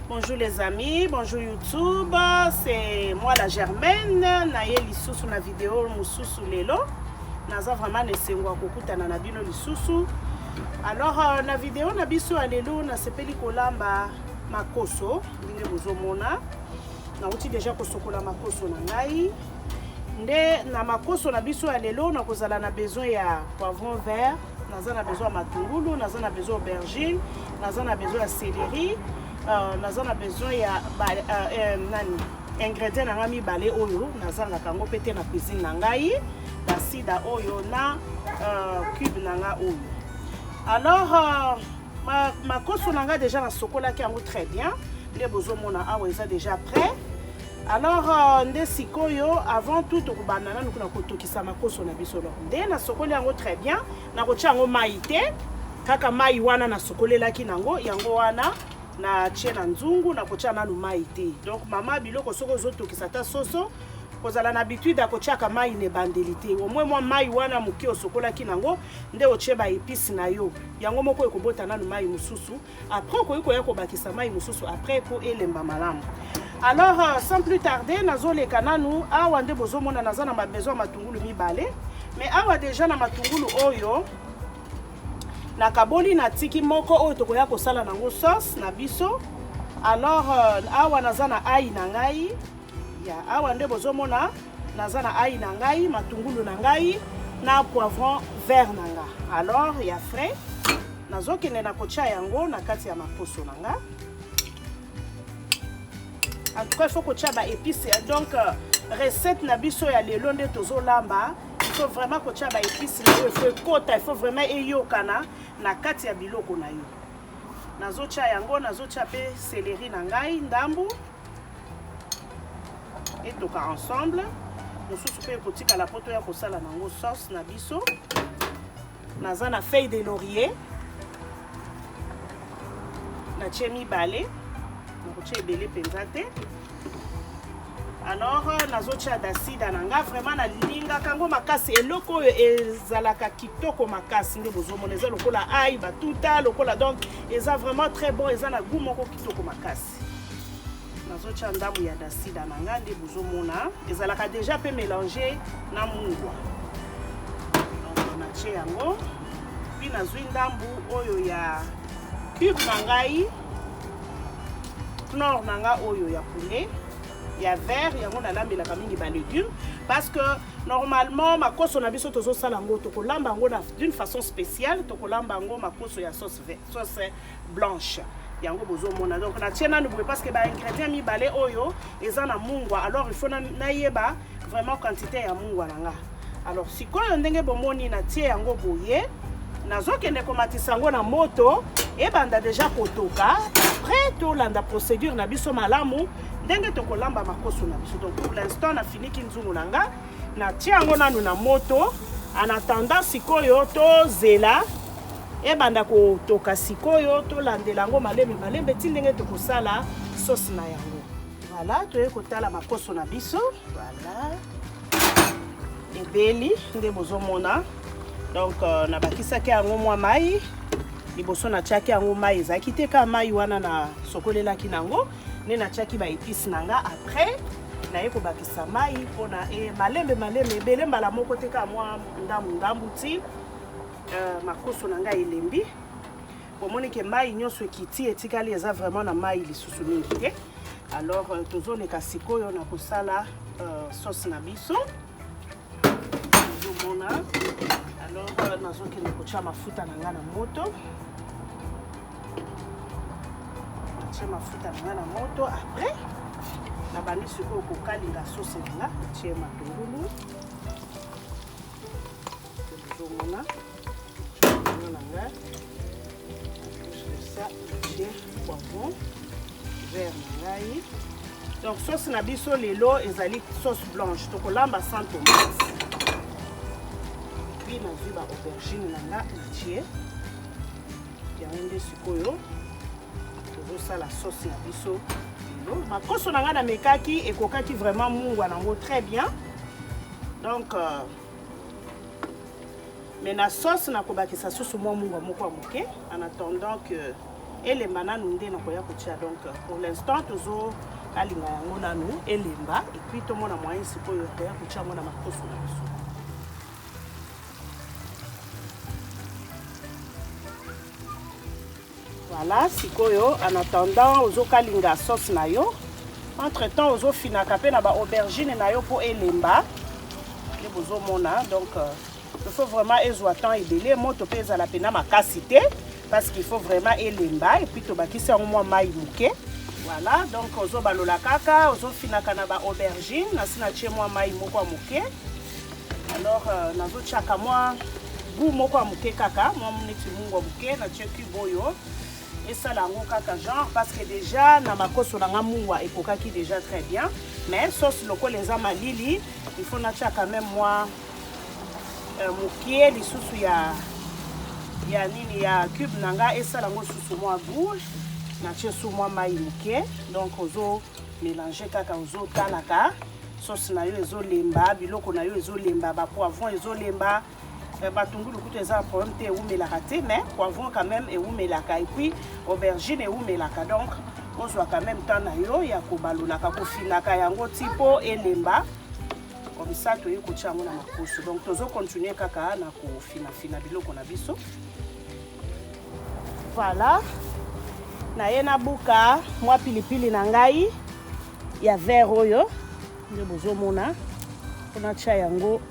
Bonjour les amis, bonjour YouTube, c'est moi la Germaine. Naye lisusu na vidéo mususu lelo. Naza vraiment nesengwa kokutana na bino lisusu. Alors na vidéo na biso alelo na sepeli kolamba makoso, ndenge bozomona. Na uti déjà kosokola makoso na ngai. Nde na makoso na biso alelo na kozala na besoin ya poivron vert, naza na besoin ya matungulu, naza na besoin aubergine, naza na besoin ya céleri. Naza na besoin ya ingrédients na ngami balé oyo nazanga kango pété na cuisine na ngai basida oyo na cube na nga oyo. Alors ma koso na nga déjà na sokola ki yango très bien nde bozomona awa eza déjà prêt. Alors nde sikoyo avant tout okubana na nukuna kotokisa makoso na biso lo nde na sokola yango très bien na kotia yango mai te kaka mai wana na sokolela ki nango yango wana na tie na nzungu na kotia nanu mai te. Donc mama biloko soko zotokisa ta soso kozala na habitude akotiaka mai ne bandeli te. Au moins moi mai wana muki osokola ki nango nde otie ba épices na yo. Yango moko ekobota nanu mai mususu. Après koyiko bakisa mai mususu après po elemba malamu. Alors sans plus tarder nazoleka nanu awa nde bozomona naza na besoin matungulu mibale. Mais awa déjà na matungulu oyo na kaboli na tiki moko oyo tokoya kosala nango sauce na biso. Alors awa naza na ai na ngai ya awa nde bozomona naza na ai na ngai matungulu na ngai na poivron vert na nga. Alors ya frais nazokende na kotia yango na kati ya maposo na nga. En tout cas il faut kotia ba épices. Donc recette na biso ya lelo nde tozolamba. Il faut vraiment kotia ba épices na yo, il faut kota, il faut vraiment eyokana na kati ya biloko na yo. Nazotia yango, nazotia pe céleri na ngai, ndambu. Et toka ensemble. Mosusu pe kotika la poto ya kosala nango sauce na biso. Naza na feuille de laurier. Na tie mibale. Nakotia ebele penza te. Alors nazotia dasida nanga vraiment na linga kango makasi eloko ezalaka kitoko makasi nde bozomona eza lokola ai batuta lokola donc eza vraiment très bon eza na goût moko kitoko makasi. Nazotia ndambu ya dasida nanga nde bozomona ezalaka déjà pe mélanger na mungwa. Donc natie yango puis nazwi ndambu oyo ya cube na ngai knorr nanga oyo ya poulet ya vert yango na lambelaka mingi ba légumes parce que normalement makoso na biso tozo sala ngo to kolamba ngo d'une façon spéciale to kolamba ngo makoso ya sauce blanche yango bozomona. Donc na tiena n'oubliez parce que ba ingrédients mibale oyo eza na mungwa. Alors il faut na yeba vraiment quantité ya mungwa nanga. Alors sikoyo ndenge bomoni na tie yango boye nazokende komatisa ngo na moto e banda déjà kotoka. Après to landa procédure na biso malamu ndenge tokolamba makoso na biso. Donc pour l'instant na fini kinzungu nanga na tia yango nanu na moto en attendant sikoyo to zela e banda kotoka sikoyo to landela ngo malembe ti ndenge tokosala sauce na yango. Voilà toye kotala makoso na biso. Voilà ebeli nde bozomona. Donc na bakisaki yango mwa mai liboso na tiaki yango mai ezaki te ka mai wana na sokolelaki nango ne na tiaki ba épices nanga. Après na ye kobakisa mai mpona malembe ebele mbala moko te ka mwa ndambu ti makoso nanga elembi bomoni ke mai nyonso ekiti etikali eza vraiment na mai lisusu mingi te. Alors tozoleka sikoyo na kosala sauce na biso tozomona. Alors nazokende kotia mafuta nanga na moto. Mafuta na moto. Après na bandi sikoyo kokalinga sauce nanga tie matungulu tozomona nanga ça tie poivron vert ngai. Donc sauce na biso lelo ezali sauce blanche tokolamba sans tomate. Puis nazwi ba aubergine nanga na tie yango nde sikoyo la sauce na biso. Makoso nanga na mekaki ekokaki vraiment mungwa nango très bien. Donc mais na sauce na kobakisa sauce mwa mungwa moko moke en attendant que elemba nanu nde nakoya kotia. Donc pour l'instant tozo kalinga yango nanu elemba et puis tomona moyen sikoyo koya kotia mona makoso na biso. Voilà, sikoyo en attendant ozo kalinga sauce na yo. Entre temps ozo finaka pe na ba aubergine na yo po elemba. Le bozo mona donc il faut vraiment ezwa temps ebele moto pe ezala pena makasité parce qu'il faut vraiment elemba et puis tobakisa yango mai muke. Voilà, donc ozo balola kaka ozo finaka na ba aubergine na sina tie moi mai moko muke. Alors nazo chaka moi goût moko muke kaka moi neti mungo muke na tie kiboyo. Et ça la kaka genre parce que déjà na makoso na ngamungwa ekokaki déjà très bien mais sauce loko les amalili il faut na tia quand même moi mukie lisusu ya nini ya cube nanga et ça la susu moi goût na tia sous moi mai mukie donc ozo mélanger kaka ozo talaka sauce na yo ezo lemba biloko na yo ezo lemba ba poivron ezo lemba batungulu kutu eza problème te eumelaka te mais poivron quand même eumelaka et puis aubergine eumelaka donc ozwa quand même temps na yo ya kobalolaka kofinaka yango tipo elemba comme ça toye kotia yango na makoso donc tozo continuer kaka na kofina biloko na biso. Voilà na ye na buka mwa pilipili na ngai ya vert oyo nde bozomona mpona tia yango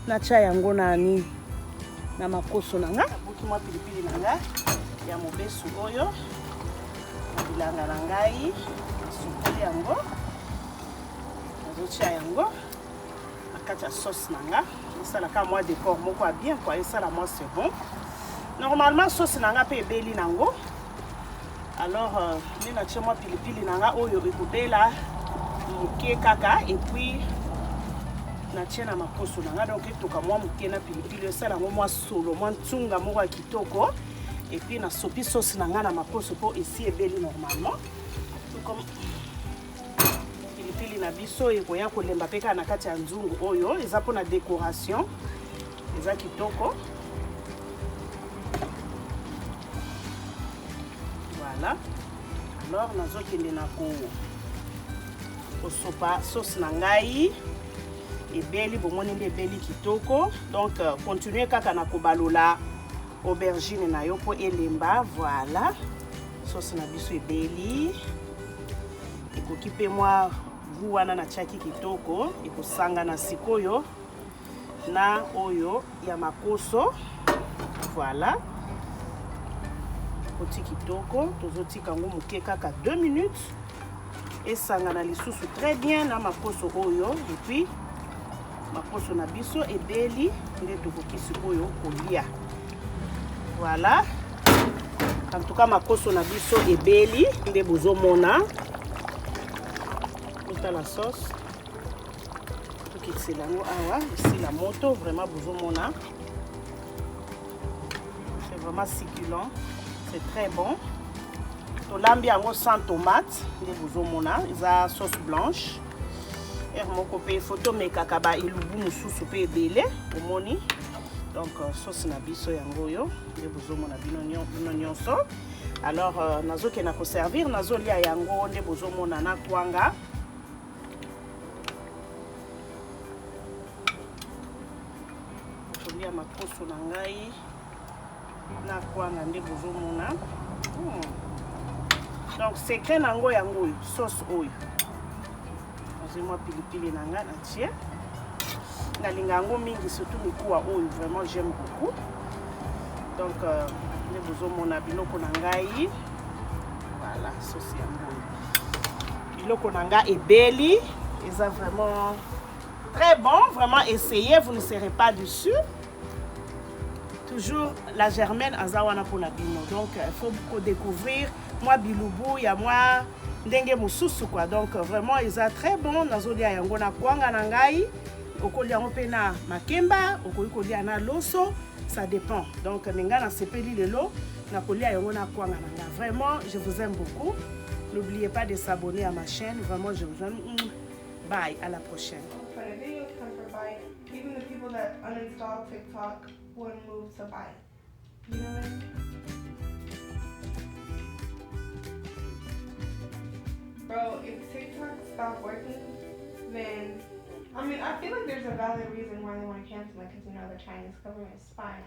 na tia yango nani na makoso na nga buki mwa pilipili na nga ya mobesu oyo na bilanga na ngai nasukoli yango nazotia yango na kati ya sauce na nga esalaka mwa décor moko ya bien quoi esala mwa c'est bon. Normalement sauce na nga mpe ebeli nango alors nde natia mwa pilipili na nga oyo ekobela moke kaka et puis natia na makoso na nga donc etoka mwa moke na pilipili esala yango mwa solo mwa ntunga moko ya kitoko et puis nasopi sauce na nga na makoso mpo esi ebeli normalement comme pilipili na biso ekoya kolemba mpe kaka na kati ya nzungu oyo eza mpona décoration eza kitoko. Voilà, alors nazokende na kosopa sauce na ngai ebeli bomoni nde ebeli kitoko donc continuer kaka na kobalola aubergine na yo po elemba. Voilà, sauce na biso ebeli ekoki pe mwa goût wana na tiaki kitoko ekosanga na sikoyo na oyo ya makoso. Voilà, koti kitoko tozotika yango moke kaka 2 minutes esanga na lisusu très bien na makoso oyo et puis makoso na biso ebeli nde tokoki sikoyo kolia. Voilà, en tout cas makoso na biso ebeli nde bozomona la sauce tokisela yango awa esila moto vraiment bozomona c'est vraiment succulent, c'est très bon. Tolambi yango sans tomate nde bozomona eza sauce blanche moko pe photo mekaka ba ilubu mosusu pe ebele omoni donc sauce na biso yango oyo nde bozomona bino nyonso. Alors nazokena koservir nazolia yango nde bozomona na kwanga tolia makoso na ngai na kwanga nde bozomona. Donc secret nango yango sauce oyo azimwa pilipili na nga na tie nalinga yango mingi surtout mikuwa oyo vraiment j'aime beaucoup donc nde bozomona biloko na ngai. Voilà, sauce yango biloko na nga ebeli eza vraiment très bon, vraiment essayez, vous ne serez pas déçus. Toujours la germaine azawana pour la bino. Donc il faut découvrir moi bilubu ya moi ndenge mususu quoi. Donc vraiment ils sont très bon nazolia yango na kwanga na ngai okolia yango pe na makemba okolia na loso ça dépend. Donc ninga na sepeli lelo na kolia yango na kwanga na nga. Vraiment je vous aime beaucoup. N'oubliez pas de s'abonner à ma chaîne. Vraiment je vous aime. Bye, à la prochaine. Even the people that uninstall TikTok wouldn't move to buy. You know what I mean? Bro, if TikTok stopped working, then I mean I feel like there's a valid reason why they want to cancel it because you know the Chinese government is spying.